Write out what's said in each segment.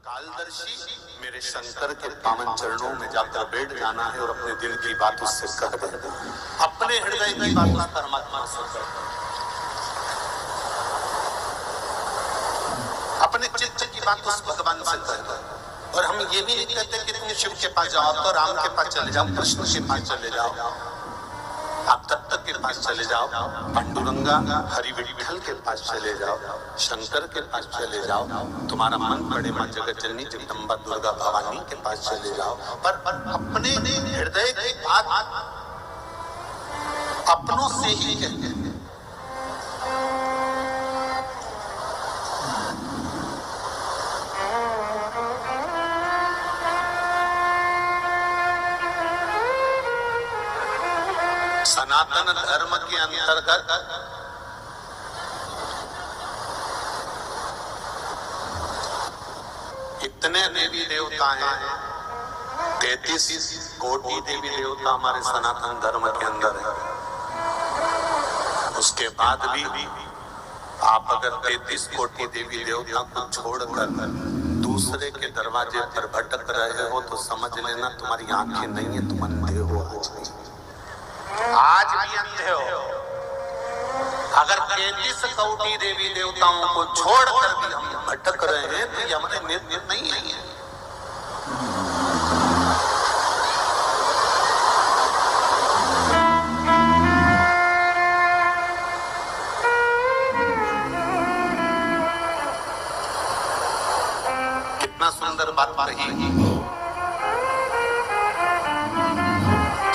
कालदर्शी मेरे शंकर के पावन चरणों में जाकर बैठ जाना है और अपने दिल की बात उससे कह देना, अपने हृदय की बात परमात्मा से कह, अपने चित्त की बात उस भगवान से कह। और हम ये भी नहीं कहते कि तुम शिव के पास जाओ तो राम के पास चले जाओ, कृष्ण के पास चले जाओ, आप दत्त के पास चले जाओ, पांडुरंगा हरि विठल के पास चले जाओ, शंकर के पास चले जाओ, तुम्हारा मन पड़े मां जगत जननी जगदम्बा दुर्गा भवानी के पास चले जाओ, पर अपने हृदय की बात अपनों से ही कहते हैं। सनातन धर्म के अंतर्गत इतने देवी देवता हैं, 33 कोटि देवी देवता हमारे सनातन धर्म के अंदर है। उसके बाद भी आप अगर 33 कोटि देवी देवता को छोड़कर दूसरे के दरवाजे पर भटक रहे हो तो समझ लेना तुम्हारी आंखें नहीं है, तुम अंधे हो। आज भी अंधे हो। अगर 33 कोटि देवी देवताओं को छोड़कर भी हम भटक रहे हैं तो ये हमारे नेत्र नहीं है। कितना सुंदर बात कही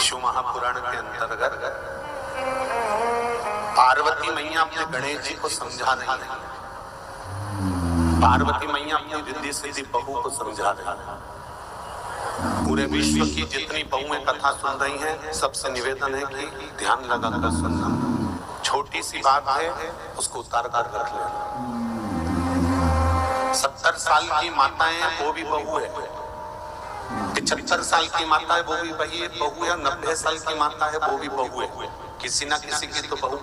शिव महापुराण के अंतर्गत पार्वती मैया अपने गणेश जी को समझा रही है, पार्वती मैया अपनी रिद्धि सिद्धि बहू को समझा रही है। पूरे विश्व की जितनी बहुएं कथा सुन रही हैं सबसे निवेदन है कि ध्यान लगाकर सुनना, छोटी सी बात है उसको उतार कर रख लेना। 70 साल की माताएं वो भी बहू है, 75 साल की माता है वो भी बहू है, 90 साल की माता है वो भी बहू है, किसी ना किसी की तो बहू।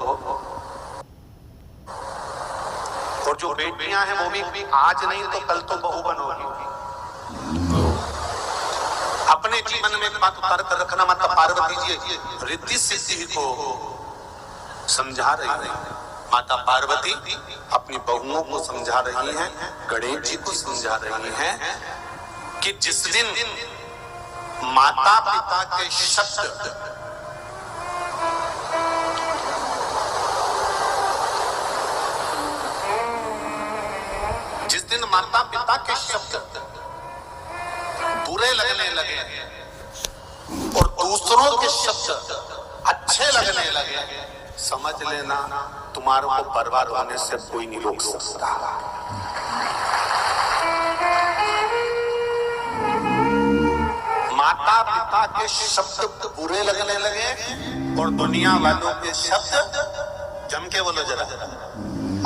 और जो बेटियां हैं वो भी आज नहीं तो कल तो बहू बनोगी। अपने जीवन में एक बात उतार कर रखना, मतलब पार्वती जी रिद्धि सिद्धि को समझा रही है, माता पार्वती अपनी बहुओं को समझा रही हैं, गणेश जी को समझा रही हैं कि जिस दिन माता पिता के शब्द माता पिता के शब्द बुरे लगने लगे और दूसरों के शब्द अच्छे लगने लगे, समझ लेना तुम्हारे को बर्बाद होने से कोई नहीं रोक सकता। माता पिता के शब्द बुरे लगने लगे और दुनिया वालों के शब्द जम के बोलो जरा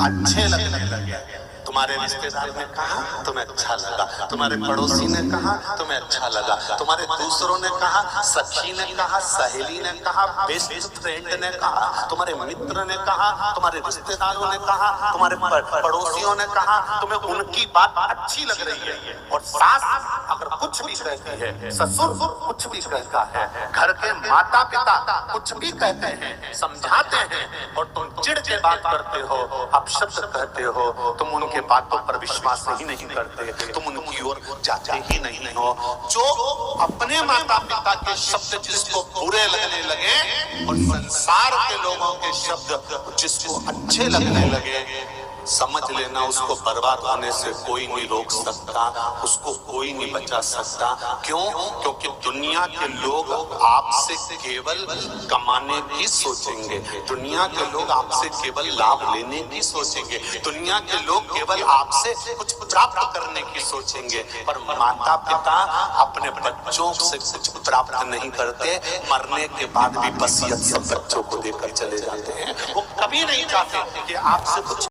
अच्छे लगने लगे। तुम्हारे रिश्तेदार ने कहा तुम्हें अच्छा लगा, तुम्हारे पड़ोसी ने कहा तुम्हें अच्छा लगा, तुम्हारे दूसरों ने कहा, सखी ने कहा, सहेली ने कहा, बेस्ट फ्रेंड ने कहा, तुम्हारे मित्र ने कहा, तुम्हारे रिश्तेदारों ने कहा, तुम्हारे पड़ोसियों ने कहा, तुम्हें उनकी बात अच्छी लग रही है। और सास अगर कुछ भी कहती है, ससुर कुछ भी कहता है, घर के माता पिता कुछ भी कहते हैं, समझाते हैं और तुम चिढ़ के बात करते हो, अपशब्द कहते हो, तुम उनके बातों पर विश्वास ही नहीं करते, तुम उनकी ओर जाते ही नहीं हो। जो अपने माता पिता के शब्द जिसको बुरे लगने लगे और संसार के लोगों के शब्द जिसको अच्छे लगने लगे, समझ लेना उसको बर्बाद होने से कोई नहीं रोक सकता, उसको कोई नहीं बचा सकता। क्यों? क्योंकि दुनिया के लोग आपसे केवल कमाने की सोचेंगे, दुनिया के लोग आपसे केवल लाभ लेने की सोचेंगे, दुनिया के लोग केवल आपसे कुछ प्राप्त करने की सोचेंगे। पर माता पिता अपने बच्चों से कुछ प्राप्त नहीं करते, मरने के बाद भी वसीयत सब बच्चों को देकर चले जाते हैं। वो कभी नहीं चाहते कि आपसे कुछ